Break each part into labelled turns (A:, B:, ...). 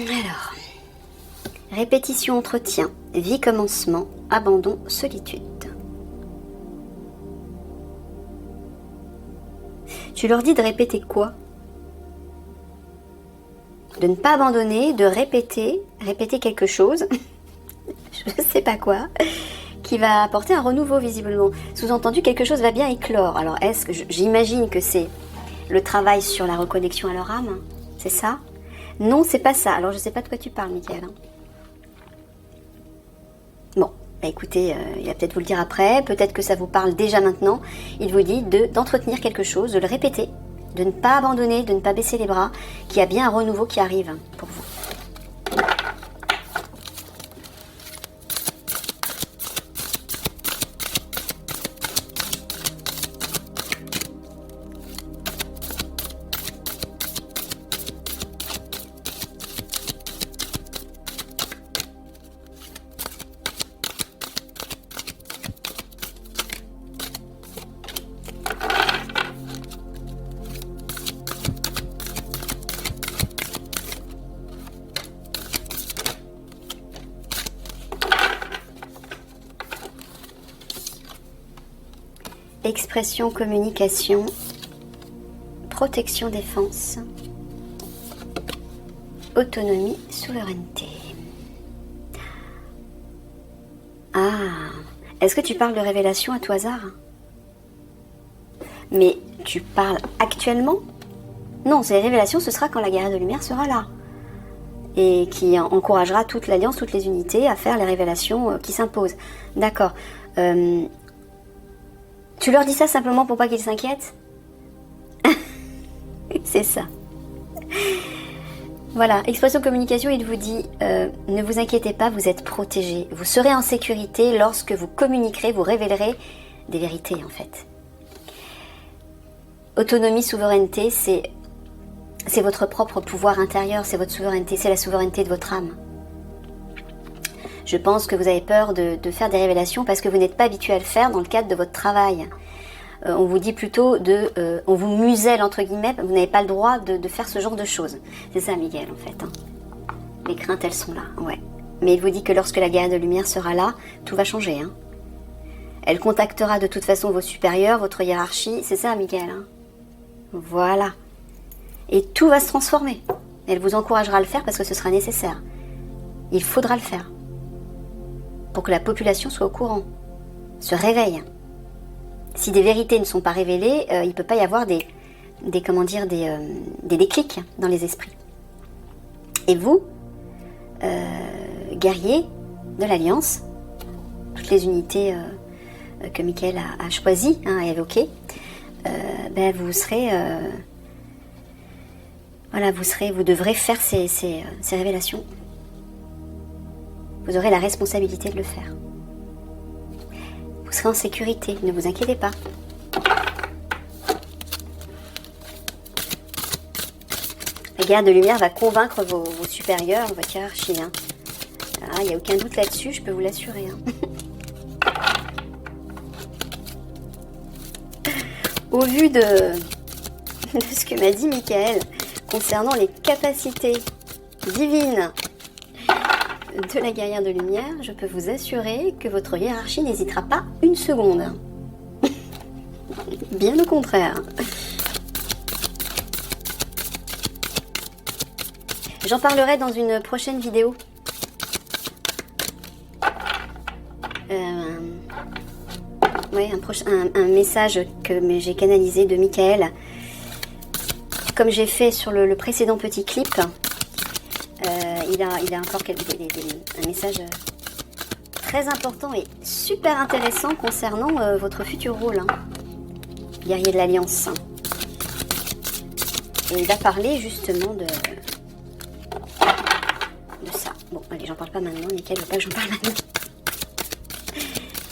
A: Alors, répétition, entretien, vie, commencement, abandon, solitude. Tu leur dis de répéter quoi? De ne pas abandonner, de répéter quelque chose, je ne sais pas quoi, qui va apporter un renouveau visiblement. Sous-entendu, quelque chose va bien éclore. Alors, est-ce que j'imagine que c'est le travail sur la reconnexion à leur âme? C'est ça? Non, c'est pas ça. Alors, je ne sais pas de quoi tu parles, Mickaël. Bon, bah écoutez, il va peut-être vous le dire après. Peut-être que ça vous parle déjà maintenant. Il vous dit d'entretenir quelque chose, de le répéter, de ne pas abandonner, de ne pas baisser les bras, qu'il y a bien un renouveau qui arrive pour vous. Expression, communication, protection, défense, autonomie, souveraineté. Ah, est-ce que tu parles de révélation à tout hasard? Mais tu parles actuellement? Non, ces révélations, ce sera quand la guerrière de lumière sera là. Et qui encouragera toute l'alliance, toutes les unités à faire les révélations qui s'imposent. D'accord. Tu leur dis ça simplement pour pas qu'ils s'inquiètent? C'est ça. Voilà, expression communication, il vous dit ne vous inquiétez pas, vous êtes protégés. Vous serez en sécurité lorsque vous communiquerez, vous révélerez des vérités en fait. Autonomie, souveraineté, c'est votre propre pouvoir intérieur, c'est votre souveraineté, c'est la souveraineté de votre âme. Je pense que vous avez peur de faire des révélations parce que vous n'êtes pas habitué à le faire dans le cadre de votre travail. On vous dit plutôt on vous muselle entre guillemets, vous n'avez pas le droit de faire ce genre de choses. C'est ça, Miguel, en fait. Hein. Les craintes, elles sont là, ouais. Mais il vous dit que lorsque la guerrière de lumière sera là, tout va changer. Hein. Elle contactera de toute façon vos supérieurs, votre hiérarchie. C'est ça, Miguel. Hein. Voilà. Et tout va se transformer. Elle vous encouragera à le faire parce que ce sera nécessaire. Il faudra le faire. Pour que la population soit au courant, se réveille. Si des vérités ne sont pas révélées, il ne peut pas y avoir des déclics dans les esprits. Et vous, guerriers de l'Alliance, toutes les unités que Mickaël a choisies, a évoquées, vous serez... vous devrez faire ces révélations. Vous aurez la responsabilité de le faire. Vous serez en sécurité, ne vous inquiétez pas. La guerre de lumière va convaincre vos supérieurs, votre hiérarchie. Hein. Il n'y a aucun doute là-dessus, je peux vous l'assurer. Hein. Au vu de ce que m'a dit Mickaël concernant les capacités divines de la guerrière de lumière, je peux vous assurer que votre hiérarchie n'hésitera pas une seconde. Bien au contraire. J'en parlerai dans une prochaine vidéo. Un message que j'ai canalisé de Mickaël, comme j'ai fait sur le précédent petit clip. Il a encore un message très important et super intéressant concernant votre futur rôle, hein, guerrier de l'Alliance. Et il va parler justement de ça. Bon, allez, j'en parle pas maintenant. Mickaël veut pas que j'en parle maintenant.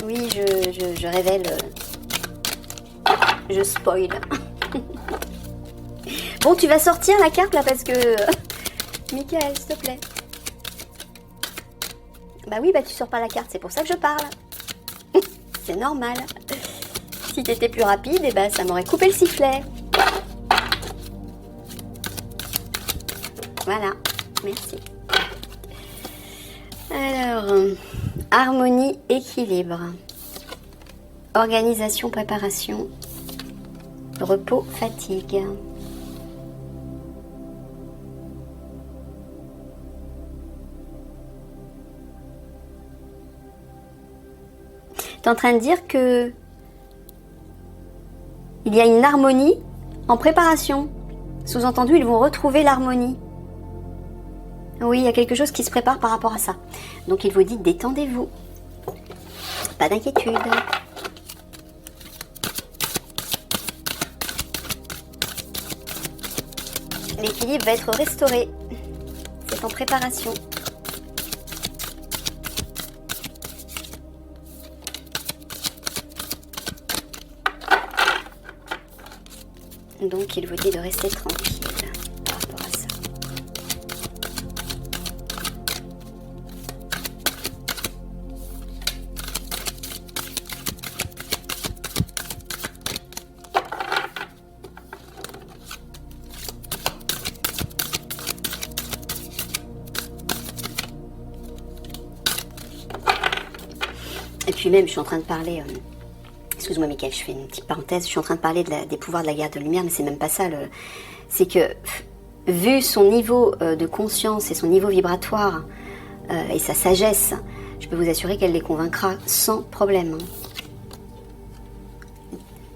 A: Oui, je révèle. Je spoil. Bon, tu vas sortir la carte là parce que... Mickaël, s'il te plaît. Bah oui, tu sors pas la carte, c'est pour ça que je parle. C'est normal. Si t'étais plus rapide, ça m'aurait coupé le sifflet. Voilà, merci. Alors, harmonie, équilibre, organisation, préparation, repos, fatigue. Tu es en train de dire que il y a une harmonie en préparation. Sous-entendu, ils vont retrouver l'harmonie. Oui, il y a quelque chose qui se prépare par rapport à ça. Donc il vous dit détendez-vous. Pas d'inquiétude. L'équilibre va être restauré. C'est en préparation. Donc il vous dit de rester tranquille par rapport à ça. Et puis même, je suis en train de parler... Excuse-moi, Michael, je fais une petite parenthèse. Je suis en train de parler des pouvoirs de la guerre de lumière, mais c'est même pas ça. C'est que, vu son niveau de conscience et son niveau vibratoire et sa sagesse, je peux vous assurer qu'elle les convaincra sans problème.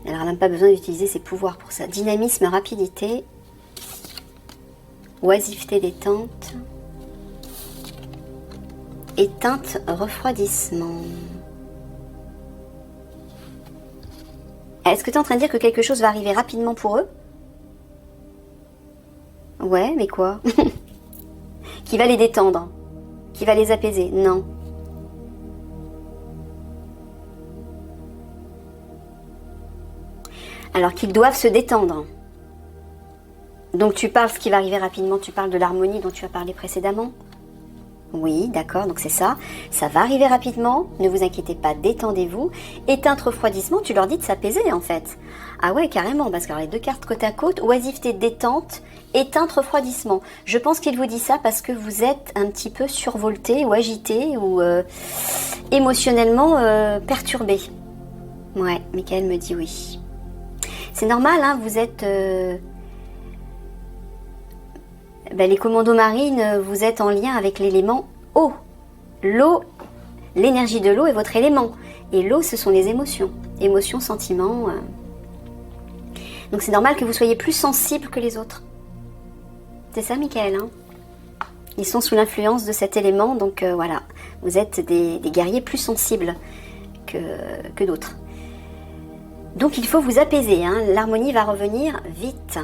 A: Elle n'aura même pas besoin d'utiliser ses pouvoirs pour ça. Dynamisme, rapidité, oisiveté, détente, éteinte, refroidissement. Est-ce que tu es en train de dire que quelque chose va arriver rapidement pour eux? Ouais, mais quoi? Qui va les détendre? Qui va les apaiser? Non. Alors qu'ils doivent se détendre. Donc tu parles ce qui va arriver rapidement, tu parles de l'harmonie dont tu as parlé précédemment? Oui, d'accord, donc c'est ça. Ça va arriver rapidement, ne vous inquiétez pas, détendez-vous. Éteinte, refroidissement, tu leur dis de s'apaiser en fait. Ah ouais, carrément, parce que alors, les deux cartes côte à côte, oisiveté, détente, éteinte, refroidissement. Je pense qu'il vous dit ça parce que vous êtes un petit peu survolté ou agité ou émotionnellement perturbé. Ouais, Michael me dit oui. C'est normal, hein, vous êtes... les commandos marines, vous êtes en lien avec l'élément eau. L'eau, l'énergie de l'eau est votre élément. Et l'eau, ce sont les émotions. Émotions, sentiments. Donc c'est normal que vous soyez plus sensible que les autres. C'est ça, Michael, hein? Ils sont sous l'influence de cet élément, donc voilà. Vous êtes des guerriers plus sensibles que d'autres. Donc il faut vous apaiser, hein. L'harmonie va revenir vite.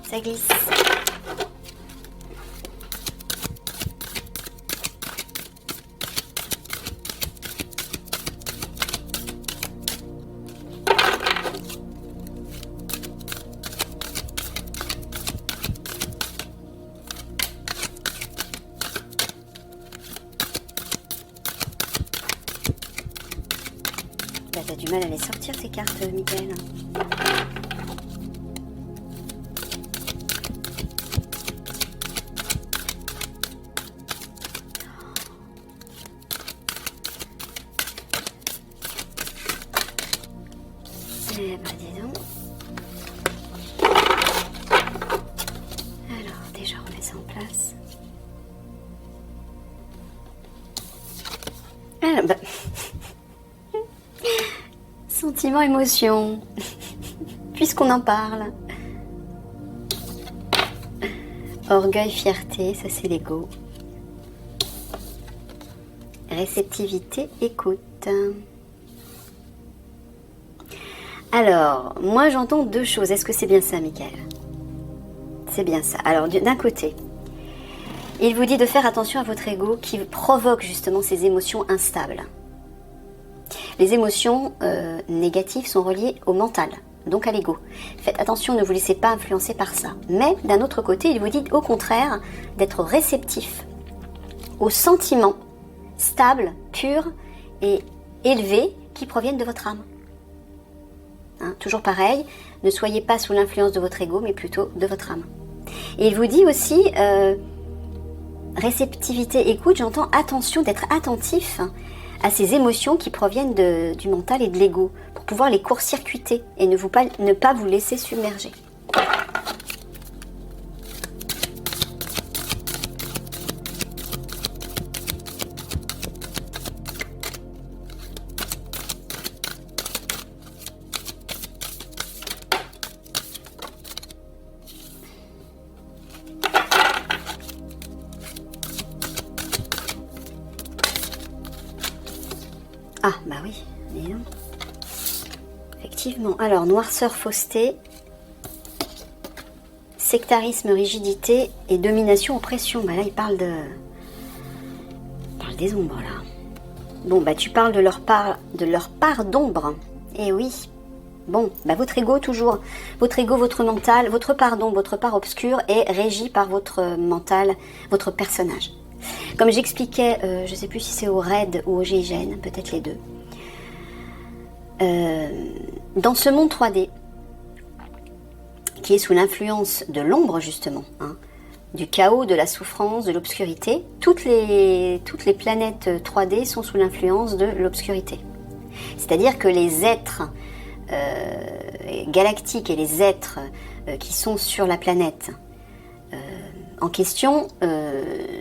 A: Ça glisse. T'as du mal à les sortir ces cartes, Michael. Eh ben dis donc. Alors déjà on met ça en place. Alors bah... Sentiment, émotion. Puisqu'on en parle. Orgueil, fierté, ça c'est l'ego. Réceptivité, écoute. Alors, moi j'entends deux choses. Est-ce que c'est bien ça, Michael? C'est bien ça. Alors, d'un côté, Il vous dit de faire attention à votre ego qui provoque justement ces émotions instables. Les émotions négatives sont reliées au mental, donc à l'ego. Faites attention, ne vous laissez pas influencer par ça. Mais d'un autre côté, il vous dit au contraire d'être réceptif aux sentiments stables, purs et élevés qui proviennent de votre âme. Hein, toujours pareil, ne soyez pas sous l'influence de votre ego, mais plutôt de votre âme. Et il vous dit aussi, réceptivité, écoute, j'entends attention, d'être attentif à ces émotions qui proviennent du mental et de l'ego, pour pouvoir les court-circuiter et ne pas vous laisser submerger. Ah, bah oui, dis donc. Effectivement. Alors, noirceur, fausseté, sectarisme, rigidité et domination, oppression. Bah là, il parle des ombres, là. Bon, bah tu parles de leur part d'ombre. Eh oui. Bon, bah votre ego, toujours. Votre ego, votre mental, votre part d'ombre, votre part obscure est régie par votre mental, votre personnage. Comme j'expliquais, je ne sais plus si c'est au RAID ou au GIGN, peut-être les deux. Dans ce monde 3D, qui est sous l'influence de l'ombre justement, hein, du chaos, de la souffrance, de l'obscurité, toutes les planètes 3D sont sous l'influence de l'obscurité. C'est-à-dire que les êtres galactiques et les êtres qui sont sur la planète en question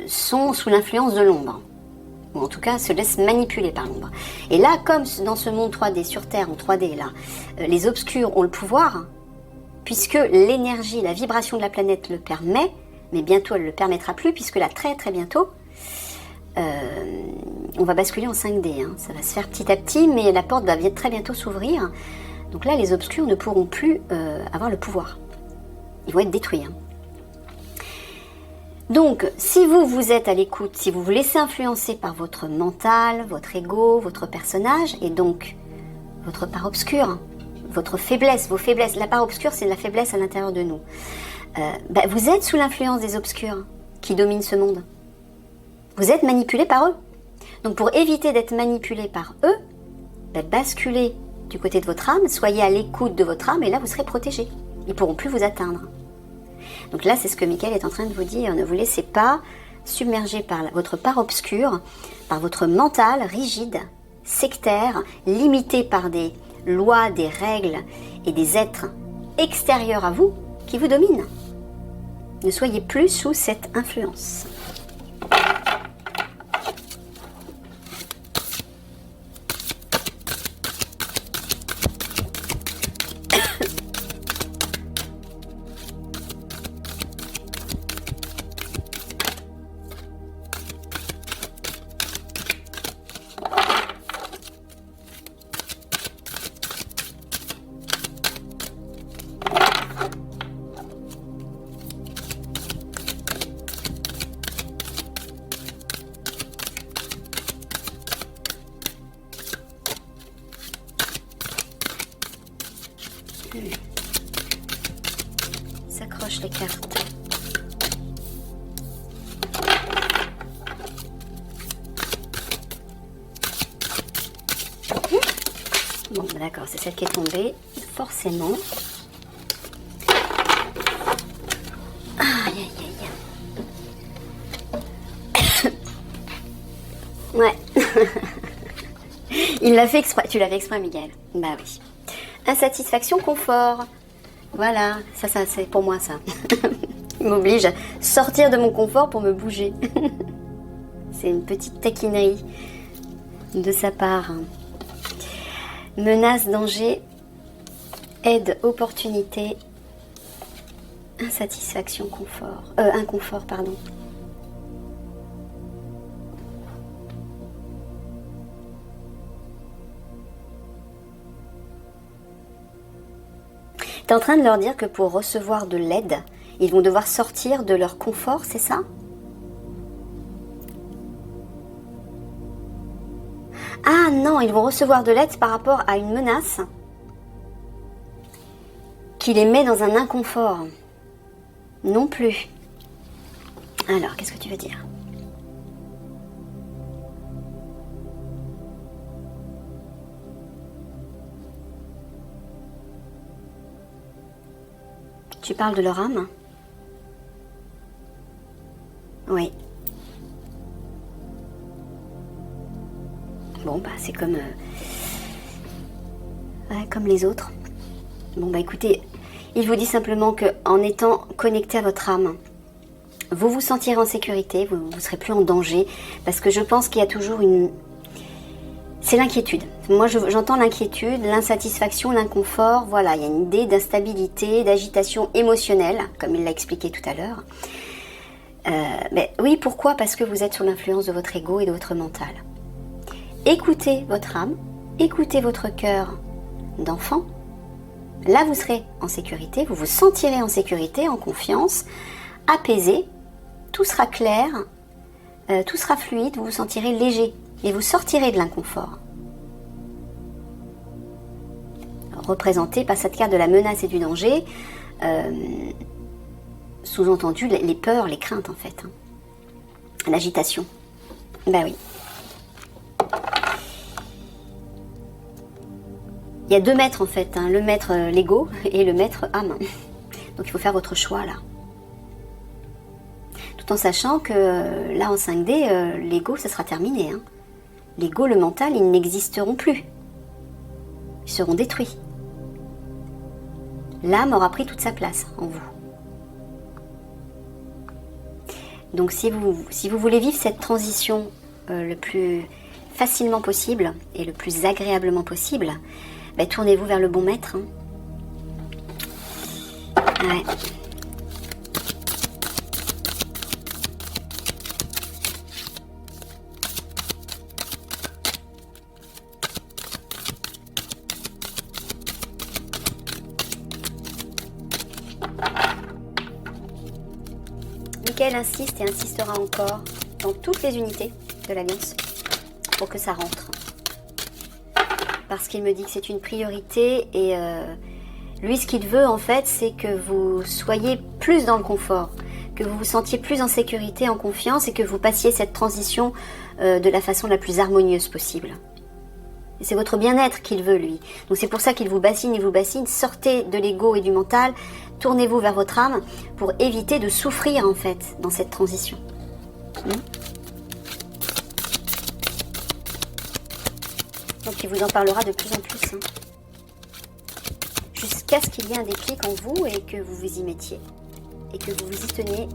A: sont sous l'influence de l'ombre, ou en tout cas se laissent manipuler par l'ombre. Et là, comme dans ce monde 3D, sur Terre en 3D, là, les obscurs ont le pouvoir, puisque l'énergie, la vibration de la planète le permet, mais bientôt elle ne le permettra plus, puisque là, très très bientôt, on va basculer en 5D. Hein. Ça va se faire petit à petit, mais la porte va très bientôt s'ouvrir. Donc là, les obscurs ne pourront plus avoir le pouvoir. Ils vont être détruits. Hein. Donc, si vous êtes à l'écoute, si vous vous laissez influencer par votre mental, votre ego, votre personnage, et donc votre part obscure, votre faiblesse, vos faiblesses, la part obscure, c'est la faiblesse à l'intérieur de nous. Vous êtes sous l'influence des obscurs qui dominent ce monde. Vous êtes manipulé par eux. Donc, pour éviter d'être manipulé par eux, basculez du côté de votre âme, soyez à l'écoute de votre âme, et là, vous serez protégé. Ils ne pourront plus vous atteindre. Donc là, c'est ce que Michael est en train de vous dire. Ne vous laissez pas submerger par votre part obscure, par votre mental rigide, sectaire, limité par des lois, des règles et des êtres extérieurs à vous qui vous dominent. Ne soyez plus sous cette influence. S'accroche les cartes. Bon, d'accord, c'est celle qui est tombée, forcément. Aïe, aïe, aïe. Ouais. Il l'a fait exprès. Tu l'as fait exprès, Miguel. Bah oui. Insatisfaction, confort. Voilà, ça c'est pour moi ça. Il m'oblige à sortir de mon confort pour me bouger. C'est une petite taquinerie de sa part. Menace, danger, aide, opportunité, insatisfaction, confort. Inconfort, pardon. Tu es en train de leur dire que pour recevoir de l'aide, ils vont devoir sortir de leur confort, c'est ça? Ah non, ils vont recevoir de l'aide par rapport à une menace qui les met dans un inconfort. Non plus. Alors, qu'est-ce que tu veux dire? Tu parles de leur âme? Oui. Bon, bah c'est comme... ouais, comme les autres. Bon, bah écoutez, il vous dit simplement qu'en étant connecté à votre âme, vous vous sentirez en sécurité, vous ne serez plus en danger, parce que je pense qu'il y a toujours une... C'est l'inquiétude. Moi, j'entends l'inquiétude, l'insatisfaction, l'inconfort. Voilà, il y a une idée d'instabilité, d'agitation émotionnelle, comme il l'a expliqué tout à l'heure. Mais oui, pourquoi? Parce que vous êtes sous l'influence de votre ego et de votre mental. Écoutez votre âme, écoutez votre cœur d'enfant. Là, vous serez en sécurité, vous vous sentirez en sécurité, en confiance, apaisé. Tout sera clair, tout sera fluide, vous vous sentirez léger et vous sortirez de l'inconfort. Représenté par cette carte de la menace et du danger, sous-entendu les peurs, les craintes en fait, hein. L'agitation. Ben oui. Il y a deux maîtres en fait, hein, le maître l'ego et le maître âme. Donc il faut faire votre choix là. Tout en sachant que là en 5D, l'ego ça sera terminé. Hein. L'ego, le mental, ils n'existeront plus. Ils seront détruits. L'âme aura pris toute sa place en vous. Donc si vous voulez vivre cette transition le plus facilement possible et le plus agréablement possible, bah, tournez-vous vers le bon maître. Hein. Ouais. Michael insiste et insistera encore dans toutes les unités de l'Alliance pour que ça rentre. Parce qu'il me dit que c'est une priorité et lui ce qu'il veut en fait c'est que vous soyez plus dans le confort, que vous vous sentiez plus en sécurité, en confiance et que vous passiez cette transition de la façon la plus harmonieuse possible. Et c'est votre bien-être qu'il veut lui. Donc c'est pour ça qu'il vous bassine, sortez de l'ego et du mental, tournez-vous vers votre âme pour éviter de souffrir en fait dans cette transition. Donc il vous en parlera de plus en plus. Hein. Jusqu'à ce qu'il y ait un déclic en vous et que vous vous y mettiez. Et que vous vous y teniez.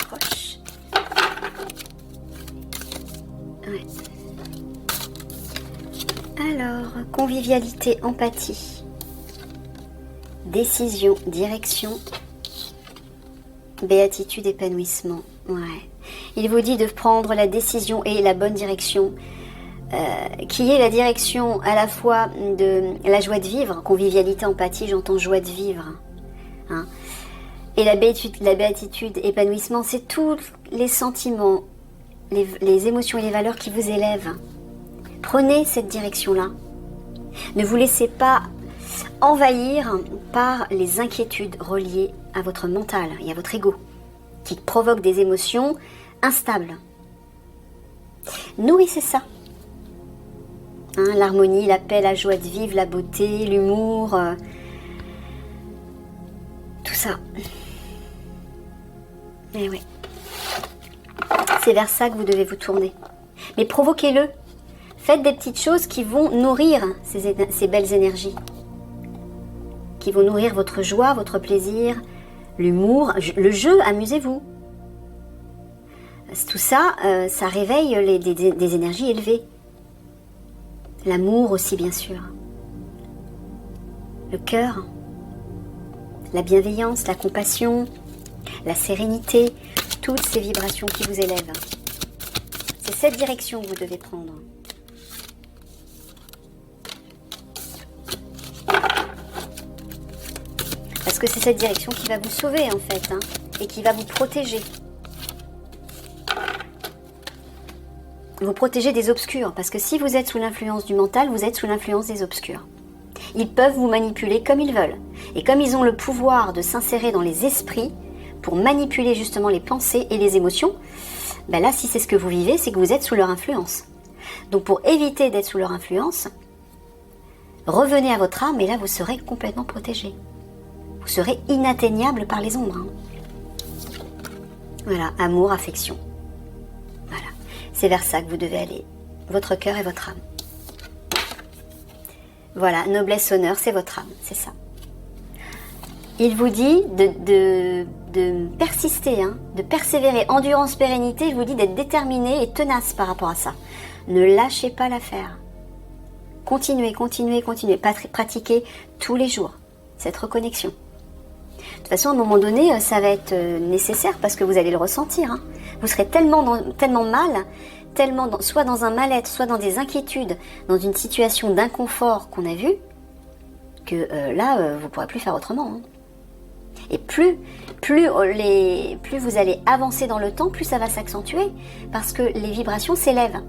A: Approche. Ouais. Alors, convivialité, empathie. Décision, direction, béatitude, épanouissement. Ouais. Il vous dit de prendre la décision et la bonne direction, qui est la direction à la fois de la joie de vivre, convivialité, empathie, j'entends joie de vivre. Hein. Et la béatitude, épanouissement, c'est tous les sentiments, les émotions et les valeurs qui vous élèvent. Prenez cette direction-là. Ne vous laissez pas envahir par les inquiétudes reliées à votre mental et à votre ego, qui provoquent des émotions instables. Nourrissez ça. Hein, l'harmonie, la paix, la joie de vivre, la beauté, l'humour, tout ça. Et oui. C'est vers ça que vous devez vous tourner. Mais provoquez-le. Faites des petites choses qui vont nourrir ces belles énergies. Qui vont nourrir votre joie, votre plaisir, l'humour, le jeu, amusez-vous. Tout ça, ça réveille des énergies élevées. L'amour aussi, bien sûr. Le cœur, la bienveillance, la compassion, la sérénité, toutes ces vibrations qui vous élèvent. C'est cette direction que vous devez prendre. pense que c'est cette direction qui va vous sauver en fait, hein, et qui va vous protéger. Vous protéger des obscurs, parce que si vous êtes sous l'influence du mental, vous êtes sous l'influence des obscurs. Ils peuvent vous manipuler comme ils veulent. Et comme ils ont le pouvoir de s'insérer dans les esprits pour manipuler justement les pensées et les émotions, ben là, si c'est ce que vous vivez, c'est que vous êtes sous leur influence. Donc pour éviter d'être sous leur influence, revenez à votre âme et là, vous serez complètement protégé. Vous serez inatteignable par les ombres. Hein. Voilà, amour, affection. Voilà, c'est vers ça que vous devez aller. Votre cœur et votre âme. Voilà, noblesse, honneur, c'est votre âme, c'est ça. Il vous dit de persister, hein, de persévérer. Endurance, pérennité, je vous dis d'être déterminé et tenace par rapport à ça. Ne lâchez pas l'affaire. Continuez, continuez, continuez. Pratiquez tous les jours cette reconnexion. De toute façon, à un moment donné, ça va être nécessaire parce que vous allez le ressentir. Hein. Vous serez tellement mal, soit dans un mal-être, soit dans des inquiétudes, dans une situation d'inconfort qu'on a vu, que là, vous ne pourrez plus faire autrement. Hein. Et plus vous allez avancer dans le temps, plus ça va s'accentuer, parce que les vibrations s'élèvent,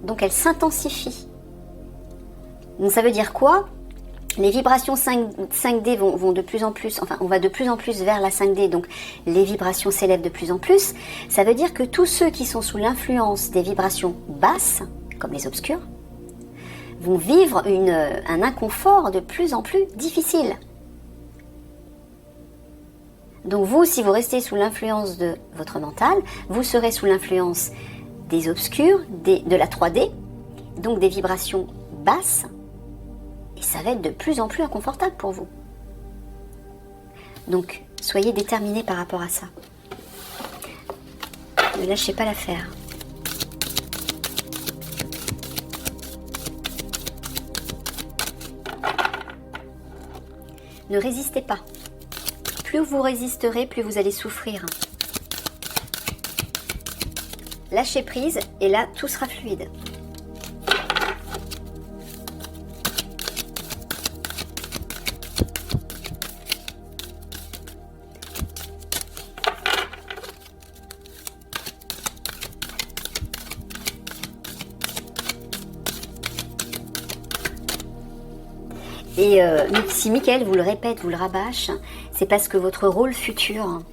A: donc elles s'intensifient. Donc ça veut dire quoi? Les vibrations 5D vont de plus en plus, enfin on va de plus en plus vers la 5D, donc les vibrations s'élèvent de plus en plus. Ça veut dire que tous ceux qui sont sous l'influence des vibrations basses, comme les obscurs, vont vivre un inconfort de plus en plus difficile. Donc vous, si vous restez sous l'influence de votre mental, vous serez sous l'influence des obscurs, de la 3D, donc des vibrations basses, et ça va être de plus en plus inconfortable pour vous. Donc, soyez déterminés par rapport à ça. Ne lâchez pas l'affaire. Ne résistez pas. Plus vous résisterez, plus vous allez souffrir. Lâchez prise et là, tout sera fluide. Et si Michael vous le répète, vous le rabâche, c'est parce que votre rôle futur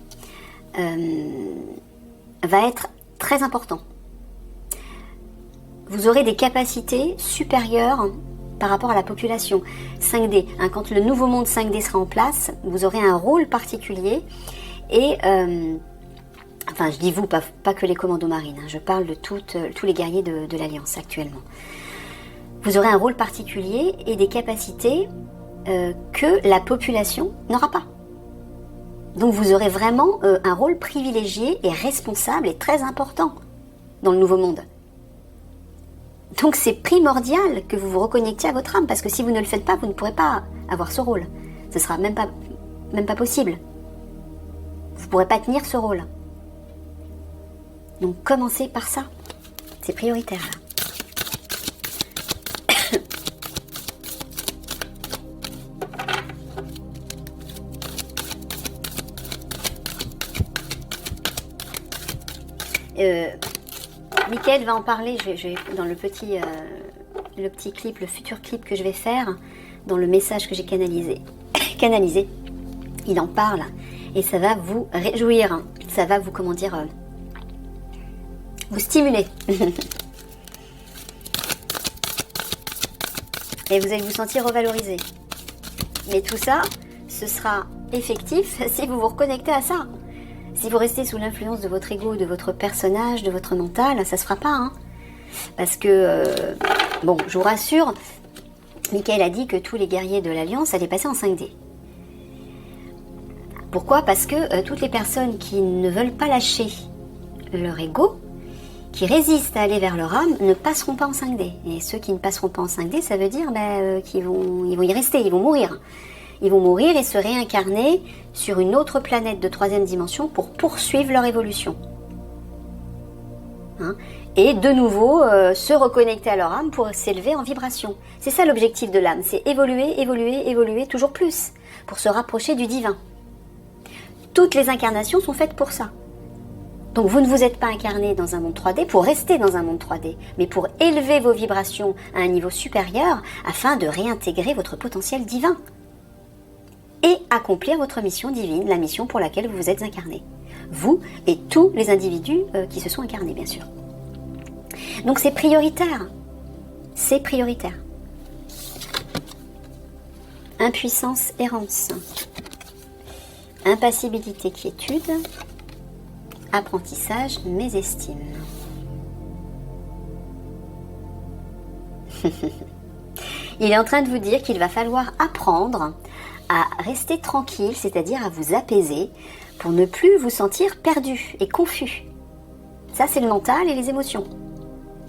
A: va être très important. Vous aurez des capacités supérieures par rapport à la population 5D. Hein, quand le nouveau monde 5D sera en place, vous aurez un rôle particulier. Et, enfin, je dis vous, pas que les commandos marines. Hein, je parle de tous les guerriers de l'Alliance actuellement. Vous aurez un rôle particulier et des capacités que la population n'aura pas. Donc vous aurez vraiment un rôle privilégié et responsable et très important dans le nouveau monde. Donc c'est primordial que vous vous reconnectiez à votre âme, parce que si vous ne le faites pas, vous ne pourrez pas avoir ce rôle. Ce ne sera même pas possible. Vous ne pourrez pas tenir ce rôle. Donc commencez par ça. C'est prioritaire là. Michael va en parler, je vais dans le petit clip, le futur clip que je vais faire, dans le message que j'ai canalisé, il en parle et ça va vous réjouir, ça va vous, vous stimuler. Et vous allez vous sentir revalorisé. Mais tout ça, ce sera effectif si vous vous reconnectez à ça. Si vous restez sous l'influence de votre ego, de votre personnage, de votre mental, ça se fera pas. Hein. Parce que, bon, je vous rassure, Michael a dit que tous les guerriers de l'Alliance allaient passer en 5D. Pourquoi? Parce que toutes les personnes qui ne veulent pas lâcher leur ego, qui résistent à aller vers leur âme, ne passeront pas en 5D. Et ceux qui ne passeront pas en 5D, ça veut dire qu'ils vont y rester, ils vont mourir. Ils vont mourir et se réincarner sur une autre planète de 3e dimension pour poursuivre leur évolution. Hein? Et de nouveau, se reconnecter à leur âme pour s'élever en vibration. C'est ça l'objectif de l'âme, c'est évoluer, évoluer, évoluer toujours plus, pour se rapprocher du divin. Toutes les incarnations sont faites pour ça. Donc vous ne vous êtes pas incarné dans un monde 3D pour rester dans un monde 3D, mais pour élever vos vibrations à un niveau supérieur afin de réintégrer votre potentiel divin et accomplir votre mission divine, la mission pour laquelle vous vous êtes incarné. Vous et tous les individus qui se sont incarnés, bien sûr. Donc c'est prioritaire. C'est prioritaire. Impuissance, errance. Impassibilité, quiétude. Apprentissage, mésestime. Il est en train de vous dire qu'il va falloir apprendre à rester tranquille, c'est-à-dire à vous apaiser pour ne plus vous sentir perdu et confus. Ça, c'est le mental et les émotions.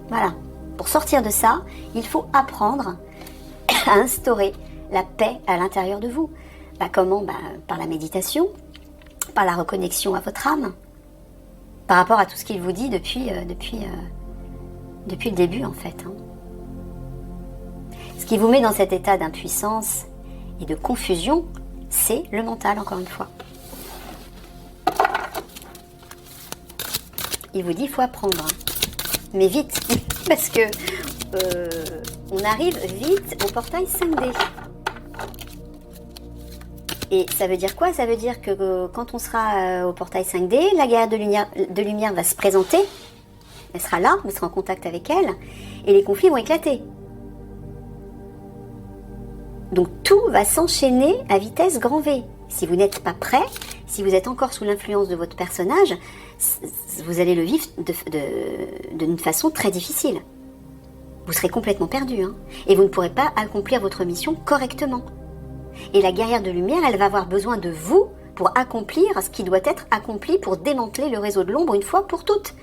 A: Voilà. Pour sortir de ça, il faut apprendre à instaurer la paix à l'intérieur de vous. Comment ? Par la méditation, par la reconnexion à votre âme, par rapport à tout ce qu'il vous dit depuis le début, en fait. Ce qui vous met dans cet état d'impuissance et de confusion, c'est le mental, encore une fois. Il vous dit qu'il faut apprendre. Mais vite, parce que on arrive vite au portail 5D. Et ça veut dire quoi? Ça veut dire que quand on sera au portail 5D, la guerrière de lumière va se présenter. Elle sera là, vous serez en contact avec elle. Et les conflits vont éclater. Donc tout va s'enchaîner à vitesse grand V. Si vous n'êtes pas prêt, si vous êtes encore sous l'influence de votre personnage, vous allez le vivre d'une façon très difficile. Vous serez complètement perdu. Et vous ne pourrez pas accomplir votre mission correctement. Et la guerrière de lumière, elle va avoir besoin de vous pour accomplir ce qui doit être accompli pour démanteler le réseau de l'ombre une fois pour toutes.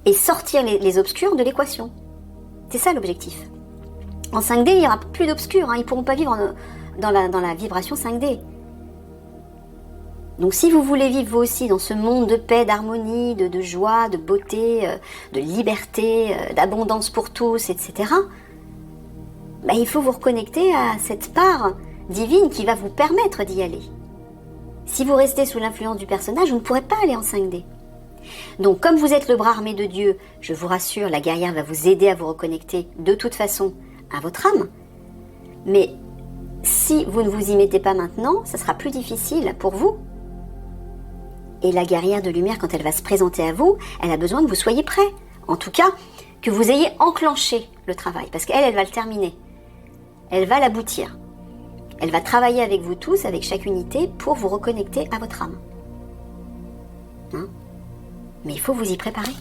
A: Et sortir les obscurs de l'équation. C'est ça l'objectif. En 5D, il n'y aura plus d'obscurs. Ils ne pourront pas vivre dans la vibration 5D. Donc si vous voulez vivre vous aussi dans ce monde de paix, d'harmonie, de joie, de beauté, de liberté, d'abondance pour tous, etc., il faut vous reconnecter à cette part divine qui va vous permettre d'y aller. Si vous restez sous l'influence du personnage, vous ne pourrez pas aller en 5D. Donc comme vous êtes le bras armé de Dieu, je vous rassure, la guerrière va vous aider à vous reconnecter de toute façon à votre âme. Mais si vous ne vous y mettez pas maintenant, ça sera plus difficile pour vous. Et la guerrière de lumière, quand elle va se présenter à vous, elle a besoin que vous soyez prêts. En tout cas, que vous ayez enclenché le travail. Parce qu'elle va le terminer. Elle va l'aboutir. Elle va travailler avec vous tous, avec chaque unité, pour vous reconnecter à votre âme. Mais il faut vous y préparer.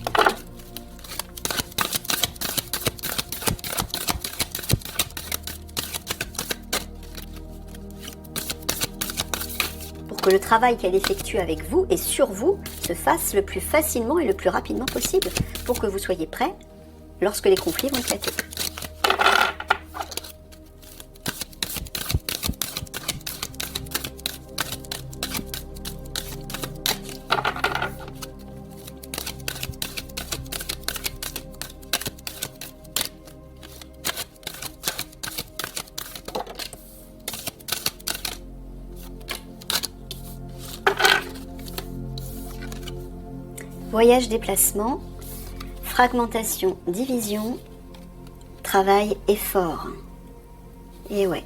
A: Pour que le travail qu'elle effectue avec vous et sur vous se fasse le plus facilement et le plus rapidement possible, pour que vous soyez prêts lorsque les conflits vont éclater. Voyage, déplacement, fragmentation, division, travail, effort. Et ouais.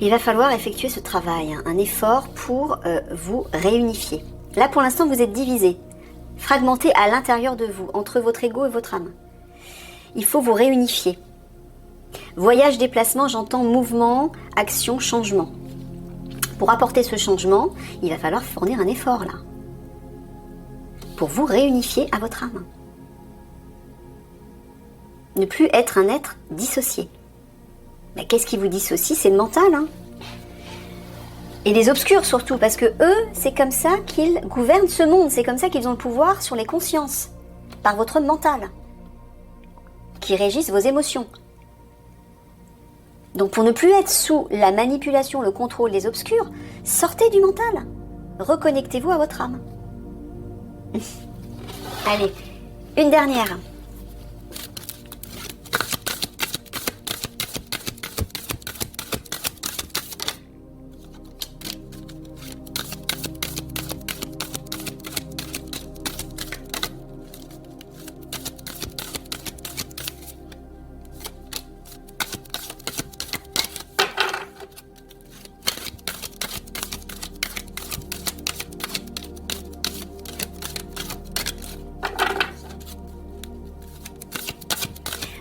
A: Il va falloir effectuer ce travail, un effort pour vous réunifier. Là, pour l'instant, vous êtes divisés, fragmentés à l'intérieur de vous, entre votre ego et votre âme. Il faut vous réunifier. Voyage, déplacement, j'entends mouvement, action, changement. Pour apporter ce changement, il va falloir fournir un effort là. Pour vous réunifier à votre âme. Ne plus être un être dissocié. Mais qu'est-ce qui vous dissocie? C'est le mental. Et les obscurs surtout, parce que eux, c'est comme ça qu'ils gouvernent ce monde. C'est comme ça qu'ils ont le pouvoir sur les consciences. Par votre mental. Qui régissent vos émotions. Donc pour ne plus être sous la manipulation, le contrôle des obscurs, sortez du mental. Reconnectez-vous à votre âme. Allez, une dernière.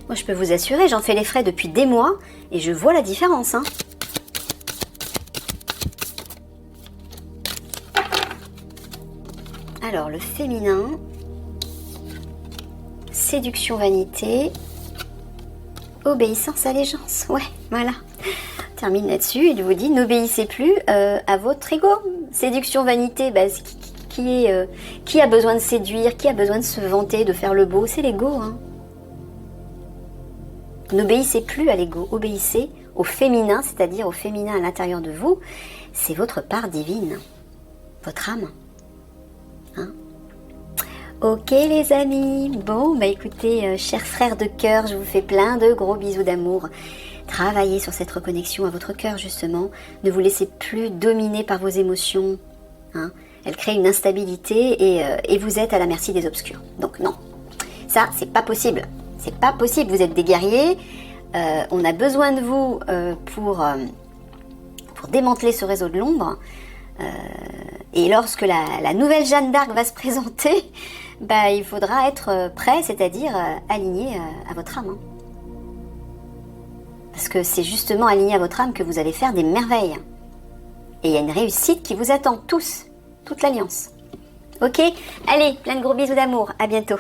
A: Moi, je peux vous assurer, j'en fais les frais depuis des mois et je vois la différence. Hein. Alors, le féminin, séduction, vanité, obéissance, allégeance. Ouais, voilà. Termine là-dessus, il vous dit, n'obéissez plus à votre ego. Séduction, vanité, bah, qui a besoin de séduire, qui a besoin de se vanter, de faire le beau, c'est l'ego. Hein. N'obéissez plus à l'ego, obéissez au féminin, c'est-à-dire au féminin à l'intérieur de vous. C'est votre part divine, votre âme. Hein? Ok les amis, bon bah écoutez, chers frères de cœur, je vous fais plein de gros bisous d'amour. Travaillez sur cette reconnexion à votre cœur justement, ne vous laissez plus dominer par vos émotions. Hein? Elles créent une instabilité et vous êtes à la merci des obscurs. Donc non, ça c'est pas possible. C'est pas possible, vous êtes des guerriers, on a besoin de vous pour démanteler ce réseau de l'ombre. Et lorsque la nouvelle Jeanne d'Arc va se présenter, bah, il faudra être prêt, c'est-à-dire aligné à votre âme. Hein. Parce que c'est justement aligné à votre âme que vous allez faire des merveilles. Et il y a une réussite qui vous attend tous, toute l'Alliance. Ok? Allez, plein de gros bisous d'amour, à bientôt.